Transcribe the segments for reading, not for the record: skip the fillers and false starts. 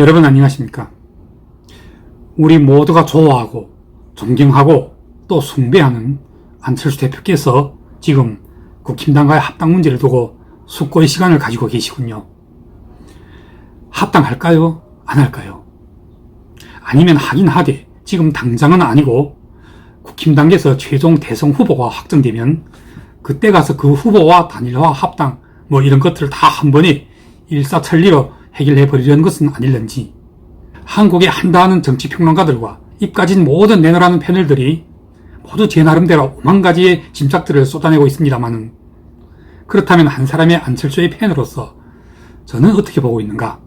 여러분 안녕하십니까? 우리 모두가 좋아하고 존경하고 또 숭배하는 안철수 대표께서 지금 국힘당과의 합당 문제를 두고 숙고의 시간을 가지고 계시군요. 합당할까요? 안 할까요? 아니면 하긴 하되 지금 당장은 아니고 국힘당에서 최종 대선 후보가 확정되면 그때 가서 그 후보와 단일화 합당 이런 것들을 다 한 번에 일사천리로 해결해 버리려는 것은 아닐는지, 한국에 한다하는 정치평론가들과 입 가진 모든 내노라는 패널들이 모두 제 나름대로 오만 가지의 짐작들을 쏟아내고 있습니다만은, 그렇다면 한 사람의 안철수의 팬으로서 저는 어떻게 보고 있는가?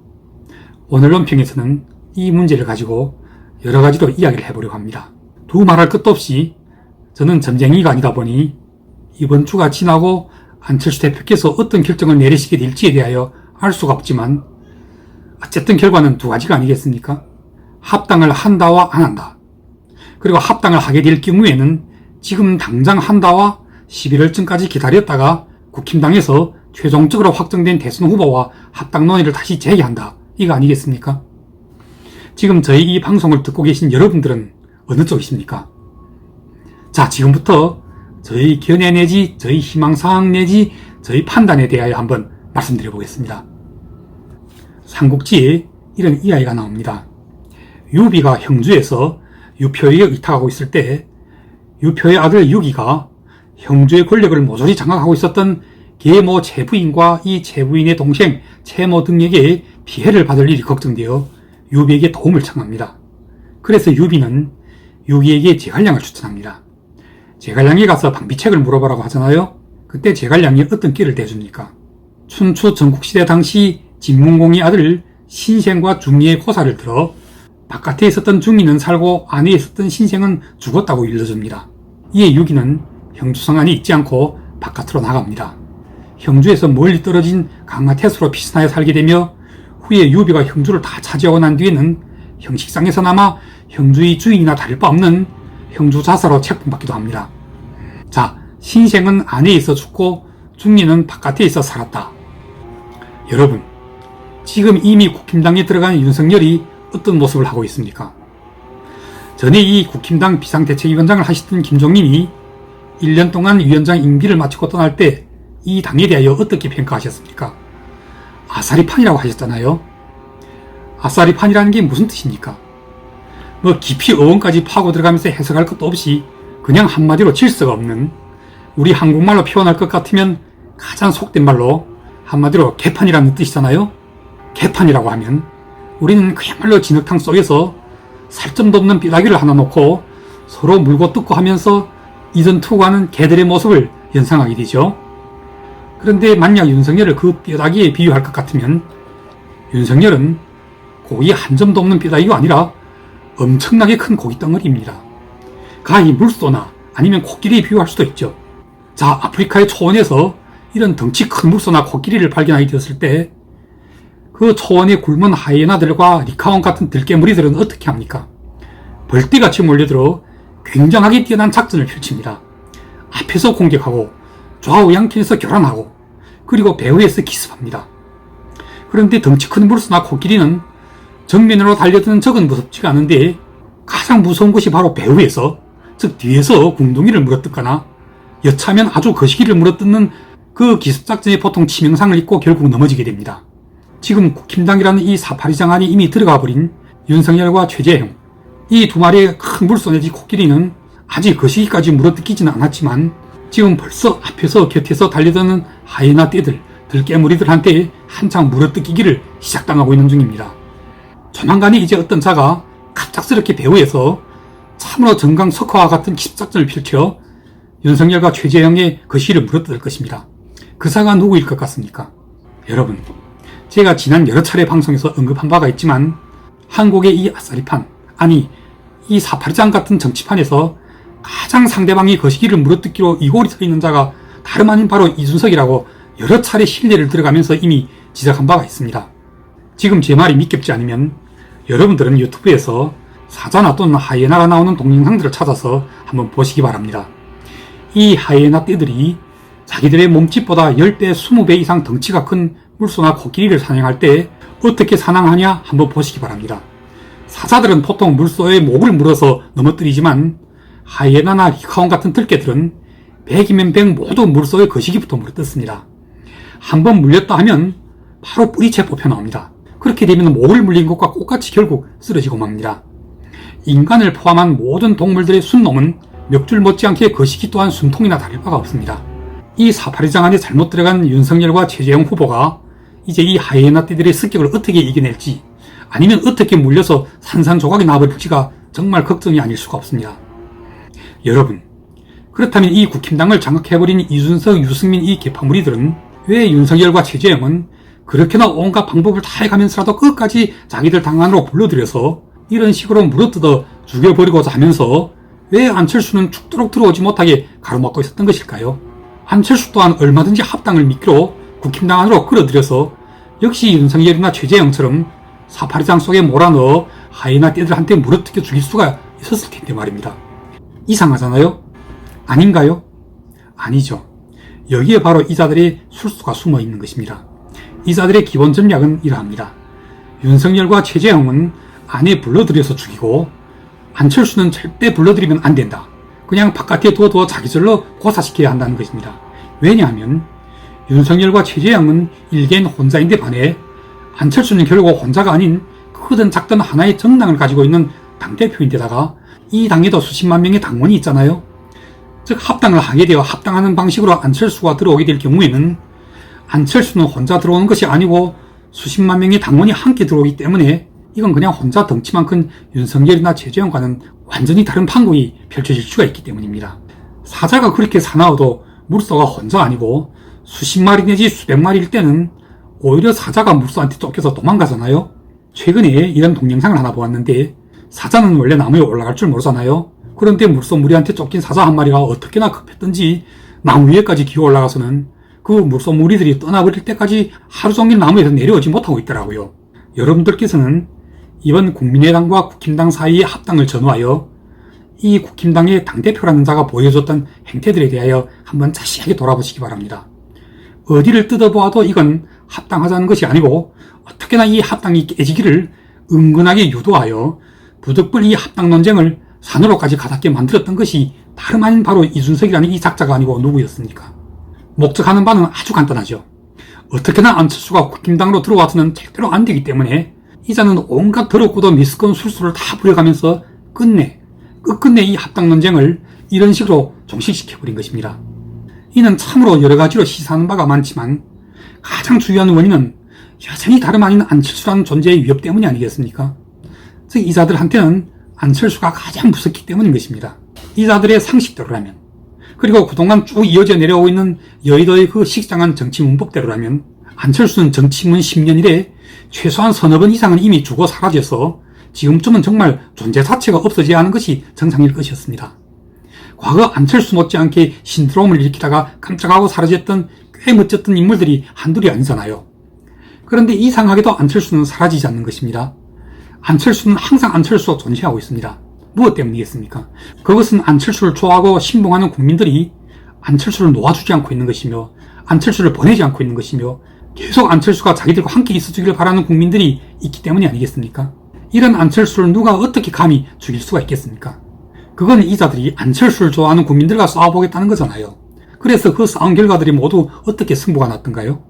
오늘 논평에서는 이 문제를 가지고 여러 가지로 이야기를 해보려고 합니다. 두말할 것도 없이 저는 점쟁이가 아니다 보니 이번 주가 지나고 안철수 대표께서 어떤 결정을 내리시게 될지에 대하여 알 수가 없지만, 어쨌든 결과는 두 가지가 아니겠습니까? 합당을 한다와 안 한다. 그리고 합당을 하게 될 경우에는 지금 당장 한다와 11월쯤까지 기다렸다가 국힘당에서 최종적으로 확정된 대선 후보와 합당 논의를 다시 재개한다. 이거 아니겠습니까? 지금 저희 이 방송을 듣고 계신 여러분들은 어느 쪽이십니까? 자, 지금부터 저희 견해 내지 저희 희망사항 내지 저희 판단에 대하여 한번 말씀드려 보겠습니다. 삼국지에 이런 이야기가 나옵니다. 유비가 형주에서 유표에게 의탁하고 있을 때 유표의 아들 유기가 형주의 권력을 모조리 장악하고 있었던 계모 채부인과 이 채부인의 동생 채모 등에게 피해를 받을 일이 걱정되어 유비에게 도움을 청합니다. 그래서 유비는 유기에게 제갈량을 추천합니다. 제갈량에 가서 방비책을 물어보라고 하잖아요. 그때 제갈량이 어떤 끼를 대줍니까? 춘추 전국시대 당시 진문공의 아들 신생과 중리의 고사를 들어 바깥에 있었던 중리는 살고 안에 있었던 신생은 죽었다고 일러줍니다. 이에 유기는 형주성 안에 있지 않고 바깥으로 나갑니다. 형주에서 멀리 떨어진 강화태수로 피신하여 살게 되며 후에 유비가 형주를 다 차지하고 난 뒤에는 형식상에서나마 형주의 주인이나 다를 바 없는 형주자사로 책봉받기도 합니다. 자, 신생은 안에 있어 죽고 중리는 바깥에 있어 살았다. 여러분, 지금 이미 국힘당에 들어간 윤석열이 어떤 모습을 하고 있습니까? 전에 이 국힘당 비상대책위원장을 하시던 김종인이 1년 동안 위원장 임기를 마치고 떠날 때 이 당에 대하여 어떻게 평가하셨습니까? 아사리판이라고 하셨잖아요. 아사리판이라는 게 무슨 뜻입니까? 깊이 어원까지 파고 들어가면서 해석할 것도 없이 그냥 한마디로 질서가 없는, 우리 한국말로 표현할 것 같으면 가장 속된 말로 한마디로 개판이라는 뜻이잖아요. 개판이라고 하면 우리는 그야말로 진흙탕 속에서 살점도 없는 삐라기를 하나 놓고 서로 물고 뜯고 하면서 이전투구하는 개들의 모습을 연상하게 되죠. 그런데 만약 윤석열을 그 뼈다귀에 비유할 것 같으면 윤석열은 고기 한 점도 없는 뼈다귀가 아니라 엄청나게 큰 고기 덩어리입니다. 가히 물소나 아니면 코끼리에 비유할 수도 있죠. 자, 아프리카의 초원에서 이런 덩치 큰 물소나 코끼리를 발견하게 되었을 때 그 초원에 굶은 하이에나들과 리카온 같은 들깨무리들은 어떻게 합니까? 벌떼같이 몰려들어 굉장하게 뛰어난 작전을 펼칩니다. 앞에서 공격하고 좌우 양편에서 교란하고 그리고 배후에서 기습합니다. 그런데 덩치 큰 물소나 코끼리는 정면으로 달려드는 적은 무섭지가 않은데 가장 무서운 것이 바로 배후에서, 즉 뒤에서 궁둥이를 물어뜯거나 여차하면 아주 거시기를 물어뜯는 그 기습작전에 보통 치명상을 입고 결국 넘어지게 됩니다. 지금 국힘당이라는 이 사파리 장안이 이미 들어가 버린 윤석열과 최재형, 이 두 마리의 큰 물소 내지 코끼리는 아직 거시기까지 물어뜯기지는 않았지만 지금 벌써 앞에서 곁에서 달려드는 하이에나 떼들, 들깨무리들한테 한창 물어뜯기기를 시작당하고 있는 중입니다. 조만간에 이제 어떤 자가 갑작스럽게 배후에서 참으로 정강석화와 같은 기습작전을 펼쳐 윤석열과 최재형의 거시기를 물어뜯을 것입니다. 그 자가 누구일 것 같습니까? 여러분, 제가 지난 여러 차례 방송에서 언급한 바가 있지만 한국의 이 아싸리판, 아니 이 사파리장 같은 정치판에서 가장 상대방이 거시기를 물어뜯기로 이골이 서 있는 자가 다름 아닌 바로 이준석이라고 여러 차례 신뢰를 들어가면서 이미 지적한 바가 있습니다. 지금 제 말이 믿깁지 않으면 여러분들은 유튜브에서 사자나 또는 하이에나가 나오는 동영상들을 찾아서 한번 보시기 바랍니다. 이 하이에나 떼들이 자기들의 몸집보다 10배, 20배 이상 덩치가 큰 물소나 코끼리를 사냥할 때 어떻게 사냥하냐 한번 보시기 바랍니다. 사자들은 보통 물소의 목을 물어서 넘어뜨리지만 하이에나나 히카온 같은 들개들은 100이면 100 모두 물소의 거시기부터 물어뜯습니다. 한번 물렸다 하면 바로 뿌리채 뽑혀 나옵니다. 그렇게 되면 목을 물린 것과 똑같이 결국 쓰러지고 맙니다. 인간을 포함한 모든 동물들의 순놈은 몇 줄 못지않게 거시기 또한 숨통이나 다를 바가 없습니다. 이 사파리장 안에 잘못 들어간 윤석열과 최재형 후보가 이제 이 하이에나 떼들의 습격을 어떻게 이겨낼지, 아니면 어떻게 물려서 산산조각이 나버릴지가 정말 걱정이 아닐 수가 없습니다. 여러분, 그렇다면 이 국힘당을 장악해버린 이준석, 유승민 이 개파무리들은 왜 윤석열과 최재형은 그렇게나 온갖 방법을 다 해가면서라도 끝까지 자기들 당 안으로 불러들여서 이런 식으로 물어뜯어 죽여버리고자 하면서 왜 안철수는 죽도록 들어오지 못하게 가로막고 있었던 것일까요? 안철수 또한 얼마든지 합당을 미끼로 국힘당 안으로 끌어들여서 역시 윤석열이나 최재형처럼 사파리장 속에 몰아넣어 하이에나 떼들한테 물어뜯겨 죽일 수가 있었을 텐데 말입니다. 이상하잖아요? 아닌가요? 아니죠. 여기에 바로 이자들의 술수가 숨어 있는 것입니다. 이자들의 기본 전략은 이러합니다. 윤석열과 최재형은 안에 불러들여서 죽이고 안철수는 절대 불러들이면 안 된다. 그냥 바깥에 두어 자기절로 고사시켜야 한다는 것입니다. 왜냐하면 윤석열과 최재형은 일개인 혼자인데 반해 안철수는 결국 혼자가 아닌 크든 작든 하나의 정당을 가지고 있는 당대표인데다가 이 당에도 수십만 명의 당원이 있잖아요. 즉 합당을 하게 되어 합당하는 방식으로 안철수가 들어오게 될 경우에는 안철수는 혼자 들어오는 것이 아니고 수십만 명의 당원이 함께 들어오기 때문에 이건 그냥 혼자 덩치만 큰 윤석열이나 최재형과는 완전히 다른 판국이 펼쳐질 수가 있기 때문입니다. 사자가 그렇게 사나워도 물소가 혼자 아니고 수십 마리 내지 수백 마리일 때는 오히려 사자가 물소한테 쫓겨서 도망가잖아요. 최근에 이런 동영상을 하나 보았는데 사자는 원래 나무에 올라갈 줄 모르잖아요. 그런데 물소 무리한테 쫓긴 사자 한 마리가 어떻게나 급했던지 나무 위에까지 기어 올라가서는 그 물소 무리들이 떠나버릴 때까지 하루 종일 나무에서 내려오지 못하고 있더라고요. 여러분들께서는 이번 국민의당과 국힘당 사이의 합당을 전후하여 이 국힘당의 당대표라는 자가 보여줬던 행태들에 대하여 한번 자세하게 돌아보시기 바랍니다. 어디를 뜯어보아도 이건 합당하자는 것이 아니고 어떻게나 이 합당이 깨지기를 은근하게 유도하여 부득불 이 합당 논쟁을 산으로까지 가닿게 만들었던 것이 다름 아닌 바로 이준석이라는 이 작자가 아니고 누구였습니까? 목적하는 바는 아주 간단하죠. 어떻게나 안철수가 국힘당으로 들어와서는 절대로 안 되기 때문에 이자는 온갖 더럽고도 미스건 술수를 다 부려가면서 끝끝내 이 합당 논쟁을 이런 식으로 종식시켜버린 것입니다. 이는 참으로 여러 가지로 시사하는 바가 많지만 가장 중요한 원인은 여전히 다름 아닌 안철수라는 존재의 위협 때문이 아니겠습니까? 즉 이자들한테는 안철수가 가장 무섭기 때문인 것입니다. 이자들의 상식대로라면, 그리고 그동안 쭉 이어져 내려오고 있는 여의도의 그 식상한 정치 문법대로라면 안철수는 정치문 10년 이래 최소한 서너 번 이상은 이미 죽어 사라져서 지금쯤은 정말 존재 자체가 없어져야 하는 것이 정상일 것이었습니다. 과거 안철수 못지않게 신드롬을 일으키다가 깜짝하고 사라졌던 꽤 멋졌던 인물들이 한둘이 아니잖아요. 그런데 이상하게도 안철수는 사라지지 않는 것입니다. 안철수는 항상 안철수로 존재하고 있습니다. 무엇 때문이겠습니까? 그것은 안철수를 좋아하고 신봉하는 국민들이 안철수를 놓아주지 않고 있는 것이며 안철수를 보내지 않고 있는 것이며 계속 안철수가 자기들과 함께 있어주기를 바라는 국민들이 있기 때문이 아니겠습니까? 이런 안철수를 누가 어떻게 감히 죽일 수가 있겠습니까? 그건 이자들이 안철수를 좋아하는 국민들과 싸워보겠다는 거잖아요. 그래서 그 싸움 결과들이 모두 어떻게 승부가 났던가요?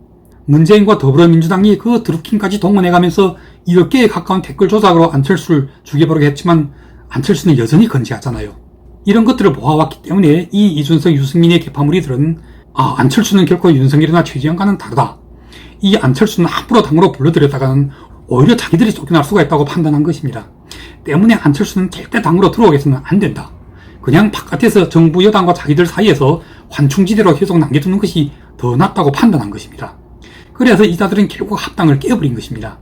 문재인과 더불어민주당이 그 드루킹까지 동원해가면서 10개에 가까운 댓글 조작으로 안철수를 죽여버리게 했지만 안철수는 여전히 건재하잖아요. 이런 것들을 보아왔기 때문에 이 이준석, 유승민의 개파무리들은 안철수는 결코 윤석열이나 최재형과는 다르다. 이 안철수는 함부로 당으로 불러들였다가는 오히려 자기들이 쫓겨날 수가 있다고 판단한 것입니다. 때문에 안철수는 절대 당으로 들어오게서는 안 된다. 그냥 바깥에서 정부 여당과 자기들 사이에서 환충지대로 계속 남겨두는 것이 더 낫다고 판단한 것입니다. 그래서 이자들은 결국 합당을 깨버린 것입니다.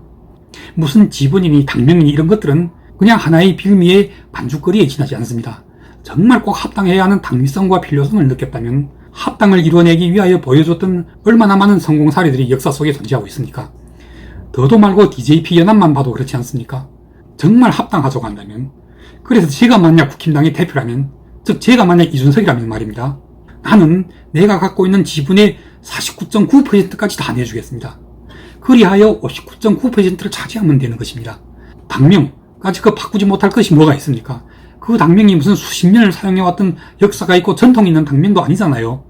무슨 지분이니 당명이니 이런 것들은 그냥 하나의 빌미의 반죽거리에 지나지 않습니다. 정말 꼭 합당해야 하는 당위성과 필요성을 느꼈다면 합당을 이뤄내기 위하여 보여줬던 얼마나 많은 성공 사례들이 역사 속에 존재하고 있습니까? 더도 말고 DJP 연합만 봐도 그렇지 않습니까? 정말 합당하자고 한다면, 그래서 제가 만약 국힘당의 대표라면, 즉 제가 만약 이준석이라면 말입니다. 나는 내가 갖고 있는 지분의 49.9%까지 다 내주겠습니다. 그리하여 59.9%를 차지하면 되는 것입니다. 당명까지 바꾸지 못할 것이 뭐가 있습니까? 그 당명이 무슨 수십 년을 사용해왔던 역사가 있고 전통이 있는 당명도 아니잖아요.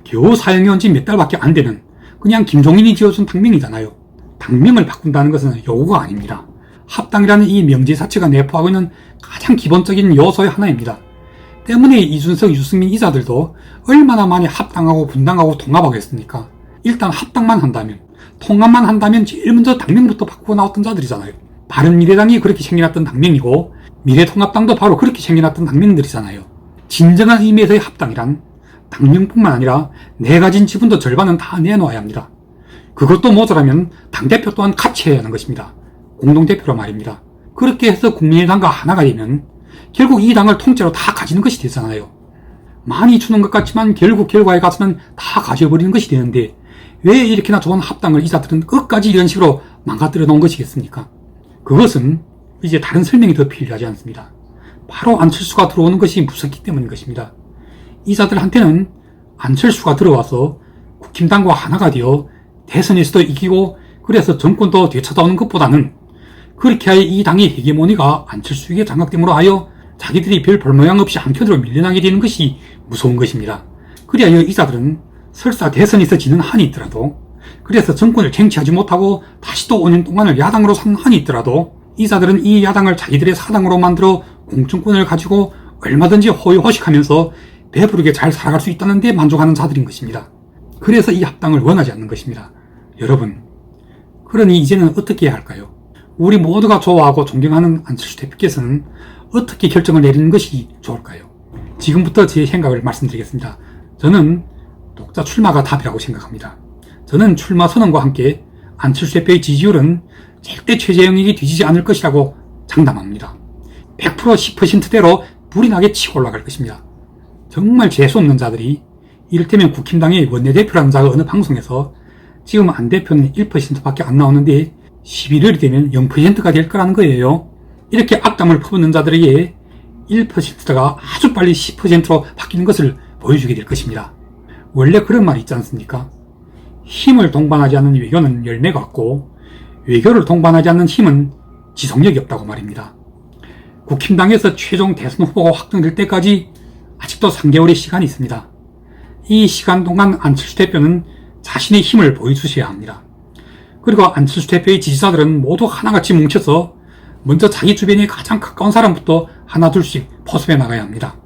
겨우 사용해온 지 몇 달밖에 안 되는 그냥 김종인이 지어준 당명이잖아요. 당명을 바꾼다는 것은 요구가 아닙니다. 합당이라는 이 명제 자체가 내포하고 있는 가장 기본적인 요소의 하나입니다. 때문에 이준석, 유승민 이자들도 얼마나 많이 합당하고 분당하고 통합하겠습니까? 일단 합당만 한다면, 통합만 한다면 제일 먼저 당명부터 바꾸고 나왔던 자들이잖아요. 바른미래당이 그렇게 생겨났던 당명이고 미래통합당도 바로 그렇게 생겨났던 당명들이잖아요. 진정한 의미에서의 합당이란 당명뿐만 아니라 내 가진 지분도 절반은 다 내놓아야 합니다. 그것도 모자라면 당대표 또한 같이 해야 하는 것입니다. 공동대표로 말입니다. 그렇게 해서 국민의당과 하나가 되면 결국 이 당을 통째로 다 가지는 것이 되잖아요. 많이 주는 것 같지만 결국 결과에 가서는 다 가져버리는 것이 되는데 왜 이렇게나 좋은 합당을 이자들은 끝까지 이런 식으로 망가뜨려 놓은 것이겠습니까? 그것은 이제 다른 설명이 더 필요하지 않습니다. 바로 안철수가 들어오는 것이 무섭기 때문인 것입니다. 이자들한테는 안철수가 들어와서 국힘당과 하나가 되어 대선에서도 이기고 그래서 정권도 되찾아오는 것보다는 그렇게 하여 이 당의 헤게모니가 안철수에게 장악됨으로 하여 자기들이 별 볼모양 없이 한편으로 밀려나게 되는 것이 무서운 것입니다. 그리하여 이자들은 설사 대선에서 지는 한이 있더라도 그래서 정권을 쟁취하지 못하고 다시 또 5년 동안을 야당으로 산 한이 있더라도 이자들은 이 야당을 자기들의 사당으로 만들어 공천권을 가지고 얼마든지 호의호식하면서 배부르게 잘 살아갈 수 있다는 데 만족하는 자들인 것입니다. 그래서 이 합당을 원하지 않는 것입니다. 여러분, 그러니 이제는 어떻게 해야 할까요? 우리 모두가 좋아하고 존경하는 안철수 대표께서는 어떻게 결정을 내리는 것이 좋을까요? 지금부터 제 생각을 말씀드리겠습니다. 저는 독자 출마가 답이라고 생각합니다. 저는 출마 선언과 함께 안철수 대표의 지지율은 절대 최재형에게 뒤지지 않을 것이라고 장담합니다. 100% 10%대로 불이 나게 치고 올라갈 것입니다. 정말 재수없는 자들이 이를테면 국힘당의 원내대표라는 자가 어느 방송에서 지금 안 대표는 1%밖에 안 나오는데 11월이 되면 0%가 될 거라는 거예요. 이렇게 악담을 퍼붓는 자들에게 1%가 아주 빨리 10%로 바뀌는 것을 보여주게 될 것입니다. 원래 그런 말이 있지 않습니까? 힘을 동반하지 않는 외교는 열매가 없고 외교를 동반하지 않는 힘은 지속력이 없다고 말입니다. 국힘당에서 최종 대선 후보가 확정될 때까지 아직도 3개월의 시간이 있습니다. 이 시간 동안 안철수 대표는 자신의 힘을 보여주셔야 합니다. 그리고 안철수 대표의 지지자들은 모두 하나같이 뭉쳐서 먼저 자기 주변에 가장 가까운 사람부터 하나 둘씩 포섭해 나가야 합니다.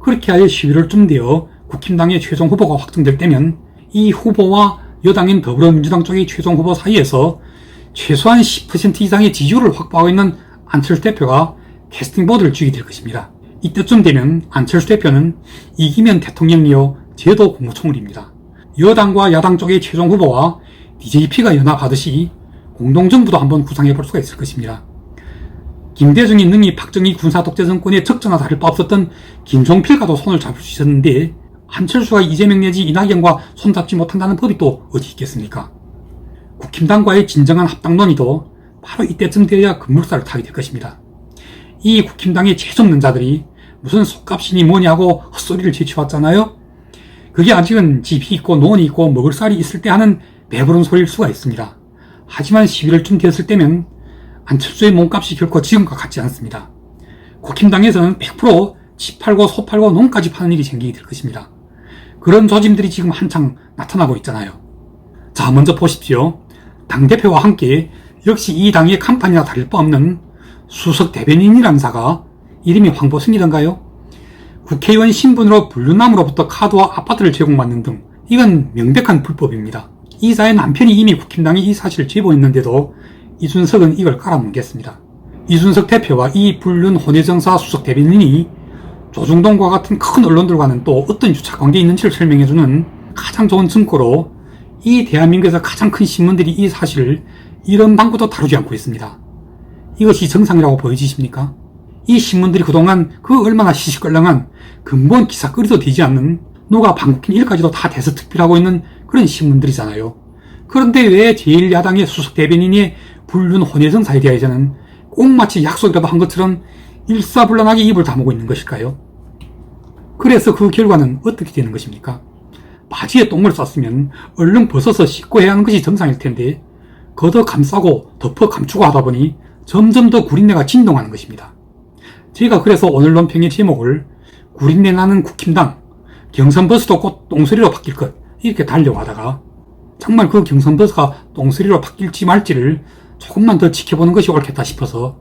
그렇게 하여 11월쯤 되어 국힘당의 최종 후보가 확정될 때면 이 후보와 여당인 더불어민주당 쪽의 최종 후보 사이에서 최소한 10% 이상의 지지율을 확보하고 있는 안철수 대표가 캐스팅보드를 쥐게 될 것입니다. 이때쯤 되면 안철수 대표는 이기면 대통령이요 제도 국무총리입니다. 여당과 야당 쪽의 최종 후보와 DJP가 연합하듯이 공동정부도 한번 구상해 볼 수가 있을 것입니다. 김대중이 능히 박정희 군사독재 정권의 적전과 다를 바 없었던 김종필과도 손을 잡을 수 있었는데 안철수가 이재명 내지 이낙연과 손잡지 못한다는 법이 또 어디 있겠습니까? 국힘당과의 진정한 합당 논의도 바로 이때쯤 되어야 급물살을 타게 될 것입니다. 이 국힘당의 재수없는 자들이 무슨 속값이니 뭐니 하고 헛소리를 제치왔잖아요. 그게 아직은 집이 있고 논이 있고 먹을 쌀이 있을 때 하는 배부른 소리일 수가 있습니다. 하지만 11월쯤 되었을 때면 안철수의 몸값이 결코 지금과 같지 않습니다. 국힘당에서는 100% 집 팔고 소 팔고 농까지 파는 일이 생기게 될 것입니다. 그런 조짐들이 지금 한창 나타나고 있잖아요. 자, 먼저 보십시오. 당대표와 함께 역시 이 당의 간판이나 다를 바 없는 수석 대변인이라는 자가 이름이 황보승이던가요? 국회의원 신분으로 불륜남으로부터 카드와 아파트를 제공받는 등 이건 명백한 불법입니다. 이 자의 남편이 이미 국힘당에 이 사실을 제보했는데도 이준석은 이걸 깔아뭉갰습니다. 이준석 대표와 이 불륜 혼외정사 수석 대변인이 조중동과 같은 큰 언론들과는 또 어떤 유착관계에 있는지를 설명해주는 가장 좋은 증거로 이 대한민국에서 가장 큰 신문들이 이 사실을 이런 방구도 다루지 않고 있습니다. 이것이 정상이라고 보여지십니까? 이 신문들이 그동안 그 얼마나 시시껄렁한 근본 기사거리도 되지 않는 누가 방귀뀐 일까지도 다 대서특필하고 있는 그런 신문들이잖아요. 그런데 왜 제1야당의 수석 대변인이 불륜 혼외정사에 대해서는 꼭 마치 약속이라도 한 것처럼 일사불란하게 입을 다무고 있는 것일까요? 그래서 그 결과는 어떻게 되는 것입니까? 바지에 똥을 쌌으면 얼른 벗어서 씻고 해야 하는 것이 정상일 텐데 걷어 감싸고 덮어 감추고 하다 보니 점점 더 구린내가 진동하는 것입니다. 제가 그래서 오늘 논평의 제목을 구린내 나는 국힘당, 경선버스도 곧 똥소리로 바뀔 것, 이렇게 달려고 하다가 정말 그 경선버스가 똥소리로 바뀔지 말지를 조금만 더 지켜보는 것이 옳겠다 싶어서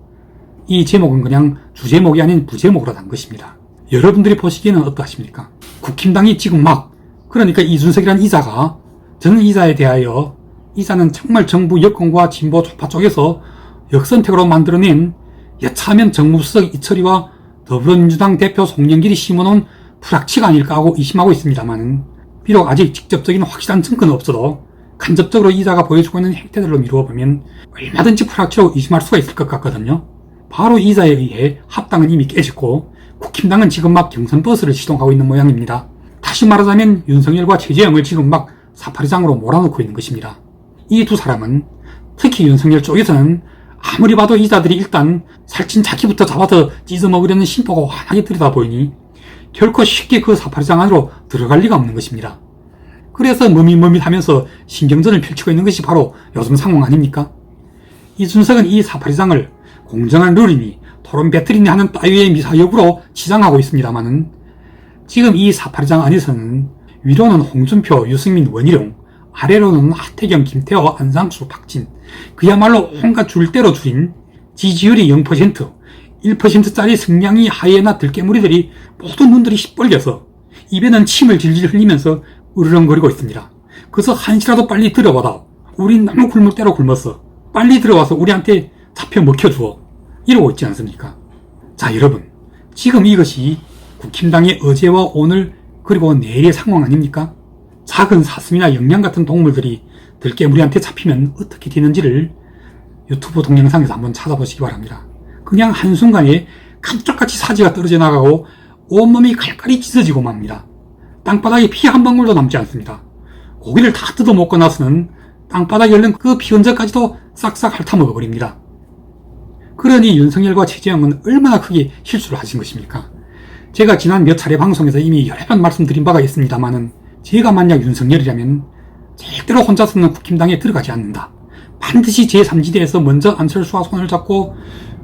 이 제목은 그냥 주제목이 아닌 부제목으로 단 것입니다. 여러분들이 보시기에는 어떠하십니까? 국힘당이 지금 그러니까 이준석이란 이자가, 저는 이자에 대하여 이자는 정말 정부 여권과 진보 좌파 쪽에서 역선택으로 만들어낸 여차하면 정무수석 이철이와 더불어민주당 대표 송영길이 심어놓은 불확치가 아닐까 하고 의심하고 있습니다만, 비록 아직 직접적인 확실한 증거는 없어도 간접적으로 이자가 보여주고 있는 행태들로 미루어보면 얼마든지 불확치로 의심할 수가 있을 것 같거든요. 바로 이자에 의해 합당은 이미 깨졌고 국힘당은 지금 경선버스를 시동하고 있는 모양입니다. 다시 말하자면 윤석열과 최재형을 지금 사파리장으로 몰아넣고 있는 것입니다. 이 두 사람은, 특히 윤석열 쪽에서는 아무리 봐도 이자들이 일단 살찐 자기부터 잡아서 찢어먹으려는 심보가 환하게 들여다 보이니 결코 쉽게 그 사파리장 안으로 들어갈 리가 없는 것입니다. 그래서 머밋머밋하면서 신경전을 펼치고 있는 것이 바로 요즘 상황 아닙니까? 이준석은 이 사파리장을 공정한 룰이니 토론 배틀이니 하는 따위의 미사역으로 치장하고 있습니다만은, 지금 이 사파리장 안에서는 위로는 홍준표, 유승민, 원희룡, 아래로는 하태경, 김태호, 안상수, 박진, 그야말로 온갖 줄대로 줄인 지지율이 0%, 1%짜리 승량이 하이에나 들깨무리들이 모두 눈들이 시뻘겨서 입에는 침을 질질 흘리면서 으르렁거리고 있습니다. 그래서 한시라도 빨리 들어와다. 우린 너무 굶을 대로 굶었어. 빨리 들어와서 우리한테 잡혀 먹혀주어. 이러고 있지 않습니까? 자, 여러분, 지금 이것이 국힘당의 어제와 오늘 그리고 내일의 상황 아닙니까? 작은 사슴이나 영양 같은 동물들이 들깨무리한테 잡히면 어떻게 되는지를 유튜브 동영상에서 한번 찾아보시기 바랍니다. 그냥 한순간에 감쪽같이 사지가 떨어져 나가고 온몸이 칼칼이 찢어지고 맙니다. 땅바닥에 피 한 방울도 남지 않습니다. 고기를 다 뜯어 먹고 나서는 땅바닥에 얼른 그 피 흔적까지도 싹싹 핥아먹어버립니다. 그러니 윤석열과 최재형은 얼마나 크게 실수를 하신 것입니까? 제가 지난 몇 차례 방송에서 이미 여러 번 말씀드린 바가 있습니다만은, 제가 만약 윤석열이라면 절대로 혼자서는 국힘당에 들어가지 않는다. 반드시 제3지대에서 먼저 안철수와 손을 잡고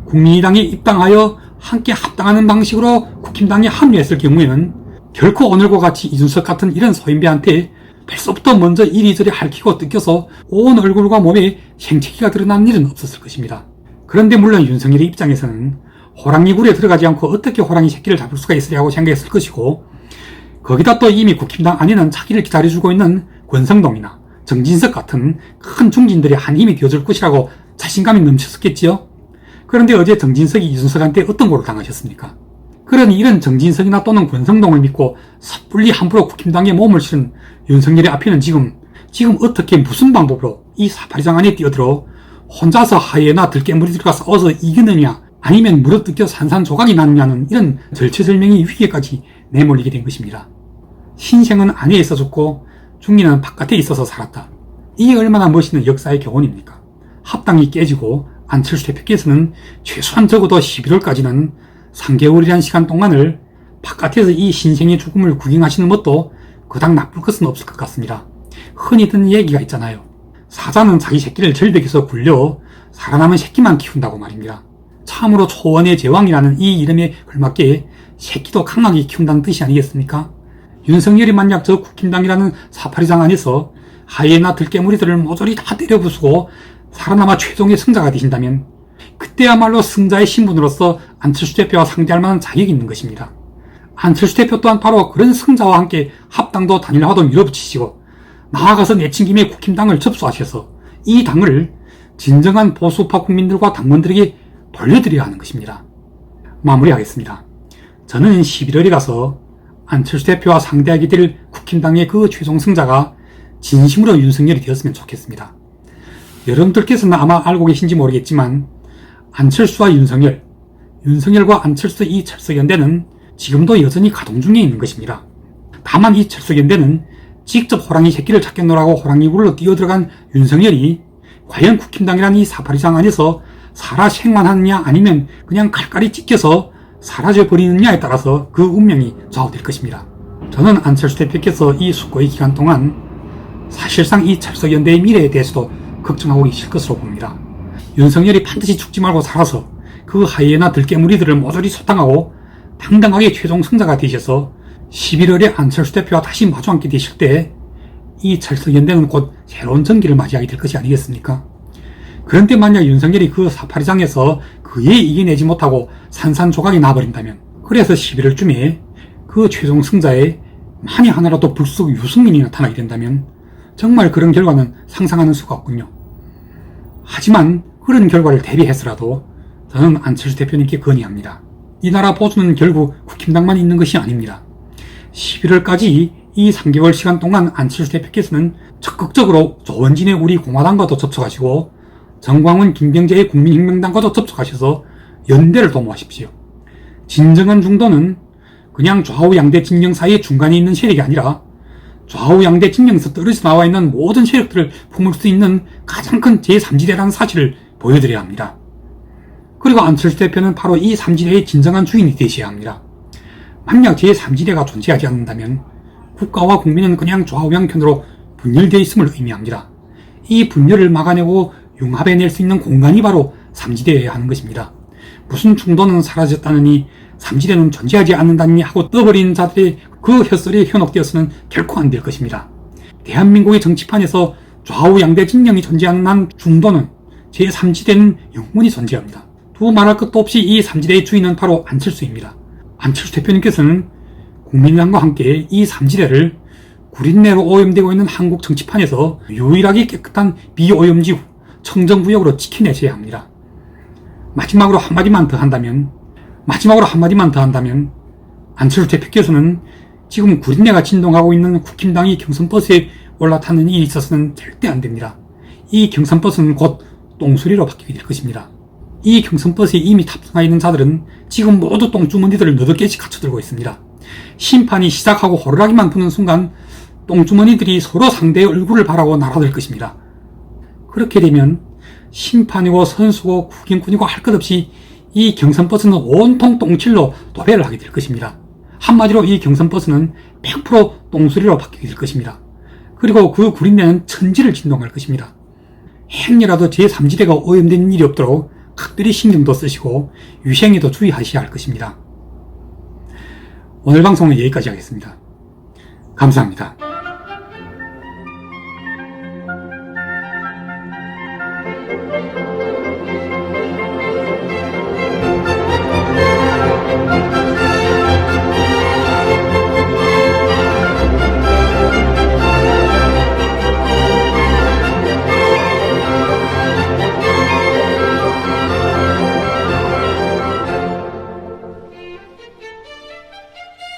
국민의당에 입당하여 함께 합당하는 방식으로 국힘당에 합류했을 경우에는 결코 오늘과 같이 이준석 같은 이런 소인배한테 벌써부터 먼저 이리저리 핥히고 뜯겨서 온 얼굴과 몸에 생채기가 드러나는 일은 없었을 것입니다. 그런데 물론 윤석열의 입장에서는 호랑이 굴에 들어가지 않고 어떻게 호랑이 새끼를 잡을 수가 있으려고 생각했을 것이고, 거기다 또 이미 국힘당 안에는 자기를 기다려주고 있는 권성동이나 정진석 같은 큰 중진들이 한 힘이 되어줄 것이라고 자신감이 넘쳤었겠지요. 그런데 어제 정진석이 이준석한테 어떤 고를 당하셨습니까? 그러니 이런 정진석이나 또는 권성동을 믿고 섣불리 함부로 국힘당에 몸을 실은 윤석열의 앞에는 지금 어떻게 무슨 방법으로 이 사파리장 안에 뛰어들어 혼자서 하이에나 들깨무리들과 싸워서 이기느냐, 아니면 물어뜯겨 산산조각이 나느냐는 이런 절체절명의 위기에까지 내몰리게 된 것입니다. 신생은 안에 있어 죽고 중리는 바깥에 있어서 살았다. 이게 얼마나 멋있는 역사의 교훈입니까? 합당이 깨지고 안철수 대표께서는 최소한 적어도 11월까지는 3개월이라는 시간 동안을 바깥에서 이 신생의 죽음을 구경하시는 것도 그닥 나쁠 것은 없을 것 같습니다. 흔히 듣는 얘기가 있잖아요. 사자는 자기 새끼를 절벽에서 굴려 살아남은 새끼만 키운다고 말입니다. 참으로 초원의 제왕이라는 이 이름에 걸맞게 새끼도 강하게 키운다는 뜻이 아니겠습니까? 윤석열이 만약 저 국힘당이라는 사파리장 안에서 하이에나 들깨무리들을 모조리 다 때려부수고 살아남아 최종의 승자가 되신다면 그때야말로 승자의 신분으로서 안철수 대표와 상대할 만한 자격이 있는 것입니다. 안철수 대표 또한 바로 그런 승자와 함께 합당도 단일화도 밀어붙이시고 나아가서 내친김에 국힘당을 접수하셔서 이 당을 진정한 보수파 국민들과 당원들에게 돌려드려야 하는 것입니다. 마무리하겠습니다. 저는 11월에 가서 안철수 대표와 상대하게 될 국힘당의 그 최종 승자가 진심으로 윤석열이 되었으면 좋겠습니다. 여러분들께서는 아마 알고 계신지 모르겠지만 안철수와 윤석열과 안철수 이 철석연대는 지금도 여전히 가동 중에 있는 것입니다. 다만 이 철석연대는 직접 호랑이 새끼를 잡겠노라고 호랑이 굴로 뛰어들어간 윤석열이 과연 국힘당이라는 이 사파리장 안에서 살아 생還하느냐 아니면 그냥 칼칼이 찢겨서 사라져버리느냐에 따라서 그 운명이 좌우될 것입니다. 저는 안철수 대표께서 이 숙고의 기간 동안 사실상 이 철석연대의 미래에 대해서도 걱정하고 계실 것으로 봅니다. 윤석열이 반드시 죽지 말고 살아서 그 하이에나 들깨무리들을 모조리 소탕하고 당당하게 최종 승자가 되셔서 11월에 안철수 대표와 다시 마주 앉게 되실 때 이 찰석연대는 곧 새로운 전기를 맞이하게 될 것이 아니겠습니까? 그런데 만약 윤석열이 그 사파리장에서 그에 이겨내지 못하고 산산조각이 나버린다면, 그래서 11월쯤에 그 최종 승자의 만에 하나라도 불쑥 유승민이 나타나게 된다면 정말 그런 결과는 상상하는 수가 없군요. 하지만 그런 결과를 대비해서라도 저는 안철수 대표님께 건의합니다. 이 나라 보수는 결국 국힘당만 있는 것이 아닙니다. 11월까지 이 3개월 시간 동안 안철수 대표께서는 적극적으로 조원진의 우리 공화당과도 접촉하시고 정광훈, 김병재의 국민혁명당과도 접촉하셔서 연대를 도모하십시오. 진정한 중도는 그냥 좌우 양대 진영 사이의 중간에 있는 세력이 아니라 좌우 양대 진영에서 떨어져 나와 있는 모든 세력들을 품을 수 있는 가장 큰 제3지대라는 사실을 보여드려야 합니다. 그리고 안철수 대표는 바로 이 3지대의 진정한 주인이 되셔야 합니다. 만약 제3지대가 존재하지 않는다면 국가와 국민은 그냥 좌우양편으로 분열되어 있음을 의미합니다. 이 분열을 막아내고 융합해낼 수 있는 공간이 바로 3지대여야 하는 것입니다. 무슨 중도는 사라졌다느니 3지대는 존재하지 않는다니 하고 떠버린 자들의 그 헛소리에 현혹되어서는 결코 안 될 것입니다. 대한민국의 정치판에서 좌우 양대 진영이 존재하는 한 중도는 제3지대는 영원히 존재합니다. 두 말할 것도 없이 이 3지대의 주인은 바로 안철수입니다. 안철수 대표님께서는 국민당과 함께 이 3지대를 구린내로 오염되고 있는 한국 정치판에서 유일하게 깨끗한 비오염지구, 청정구역으로 지켜내셔야 합니다. 마지막으로 한마디만 더 한다면 안철수 대표께서는 지금 구린내가 진동하고 있는 국힘당이 경선버스에 올라타는 일이 있어서는 절대 안 됩니다. 이 경선버스는 곧 똥수리로 바뀌게 될 것입니다. 이 경선버스에 이미 탑승하여 있는 자들은 지금 모두 똥주머니들을 너덟 개씩 갖춰들고 있습니다. 심판이 시작하고 호루라기만 부는 순간 똥주머니들이 서로 상대의 얼굴을 바라고 날아들 것입니다. 그렇게 되면 심판이고 선수고 국인군이고 할 것 없이 이 경선버스는 온통 똥칠로 도배를 하게 될 것입니다. 한마디로 이 경선버스는 100% 똥수리로 바뀌게 될 것입니다. 그리고 그 구린내는 천지를 진동할 것입니다. 행여라도 제3지대가 오염되는 일이 없도록 각별히 신경도 쓰시고 위생에도 주의하셔야 할 것입니다. 오늘 방송은 여기까지 하겠습니다. 감사합니다.